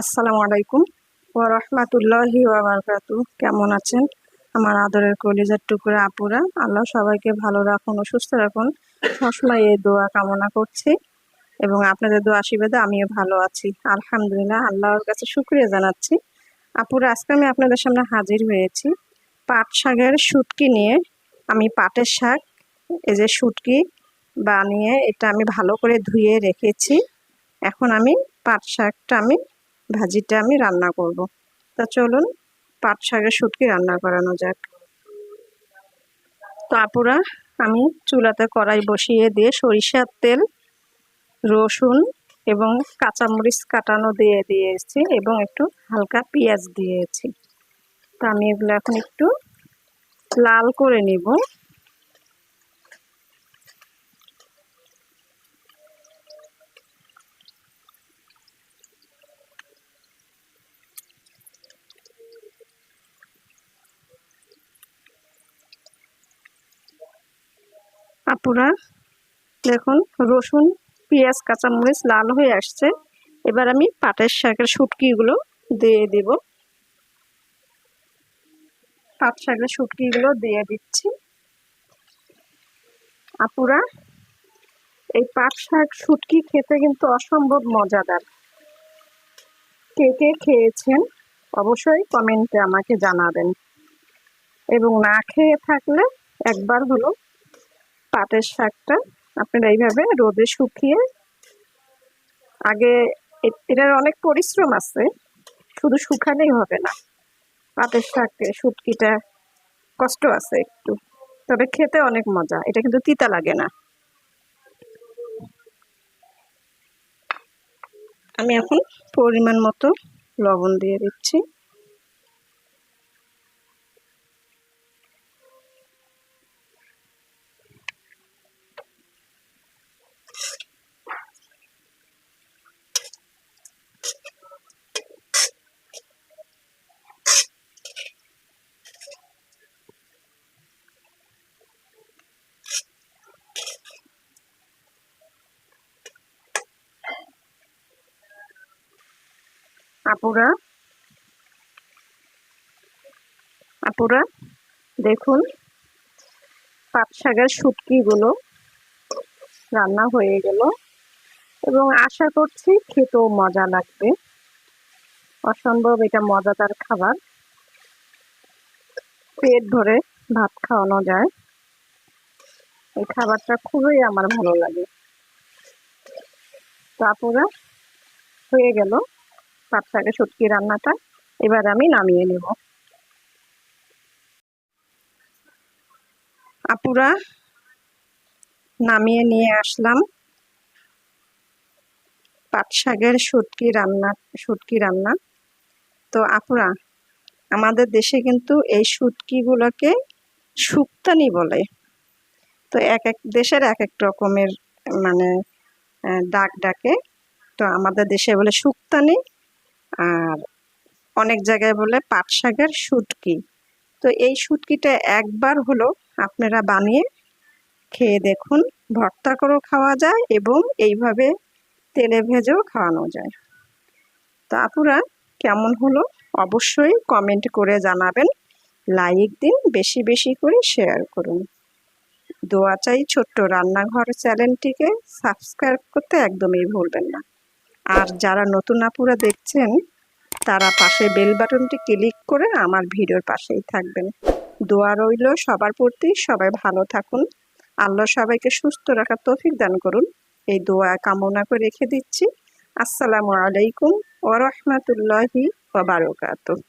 আসসালামু আলাইকুম ওয়া রাহমাতুল্লাহি ওয়া বারাকাতুহু। কেমন আছেন আমার আদরের কলিজার টুকরা আপুরা? আল্লাহ সবাইকে ভালো রাখুন ও সুস্থ রাখুন, সবসময় এই দোয়া কামনা করছি এবং আপনাদের দোয়া আশীর্বাদে আমিও ভালো আছি আলহামদুলিল্লাহ। আল্লাহর কাছে শুকরিয়া জানাচ্ছি। আপুরা, আজকে আমি আপনাদের সামনে হাজির হয়েছি পাট শাকের শুটকি নিয়ে। আমি পাটের শাক, এই যে শুটকি বানিয়ে এটা আমি ভালো করে ধুয়ে রেখেছি। এখন আমি পাট শাকটা ভাজিটা আমি রান্না করব। তা চলুন পাট শাকের শুটকি রান্না করানো যাক। তো আপুরা, আমি চুলাতে কড়াই বসিয়ে দিয়ে সরিষার তেল, রসুন এবং কাঁচামরিচ কাটানো দিয়ে দিয়েছি এবং একটু হালকা পেঁয়াজ দিয়েছি। তো আমি এগুলো এখন একটু লাল করে নিব। আপুরা দেখুন, রসুন, পেঁয়াজ, কাঁচামরিচ লাল হয়ে আসছে। এবার আমি পাটের শাকের শুটকিগুলো দিয়ে দিব। পাট শাকের শুটকিগুলো দিয়ে দিচ্ছি। আপুরা, এই পাট শাক শুটকি খেতে কিন্তু অসম্ভব মজাদার। কে কে খেয়েছেন অবশ্যই কমেন্টে আমাকে জানাবেন, এবং না খেয়ে থাকলে একবার হলো পাটের শাকটা আপনারা এইভাবে রোদে শুকিয়ে, আগে এটার অনেক পরিশ্রম আছে, শুধু শুকালেই হবে না। পাটের শাকে শুটকিটা কষ্ট আছে একটু, তবে খেতে অনেক মজা। এটা কিন্তু তিতা লাগে না। আমি এখন পরিমাণ মতো লবণ দিয়ে দিচ্ছি। আপুরা আপুরা দেখুন, পাট শাকের শুটকিগুলো রান্না হয়ে গেল এবং আশা করছি খেতেও মজা লাগবে। অসম্ভব এটা মজাদার খাবার, পেট ভরে ভাত খাওয়ানো যায়। এই খাবারটা খুবই আমার ভালো লাগে। তো আপুরা, হয়ে গেল পাট শাকের শুটকি রান্নাটা। এবার আমি নামিয়ে নেব। আপুরা, নামিয়ে নিয়ে আসলাম পাট শাকের শুটকি রান্না। তো আপুরা, আমাদের দেশে কিন্তু এই শুটকিগুলোকে শুক্তানি বলে। তো এক এক দেশের এক এক রকমের মানে ডাক ডাকে। তো আমাদের দেশে বলে শুক্তানি, আর অনেক জায়গায় বলে পাট শাকের শুটকি। তো এই শুটকিটা একবার হলো আপনারা বানিয়ে খেয়ে দেখুন। ভর্তা করেও খাওয়া যায় এবং এইভাবে তেলে ভেজেও খাওয়ানো যায়। তো আপুরা, কেমন হলো অবশ্যই কমেন্ট করে জানাবেন। লাইক দিন, বেশি বেশি করে শেয়ার করুন। দোয়া চাই ছোট্ট রান্নাঘর চ্যানেলটিকে সাবস্ক্রাইব করতে একদমই ভুলবেন না। আর যারা নতুন আপুরা দেখছেন তারা পাশে বেল বাটনটি ক্লিক করে আমার ভিডিওর পাশেই থাকবেন। দোয়া রইল সবার প্রতি। সবাই ভালো থাকুন, আল্লাহ সবাইকে সুস্থ রাখার তৌফিক দান করুন, এই দোয়া কামনা করে রেখে দিচ্ছি। আসসালামু আলাইকুম ওয়া রাহমাতুল্লাহি ওয়া বারাকাতুহু।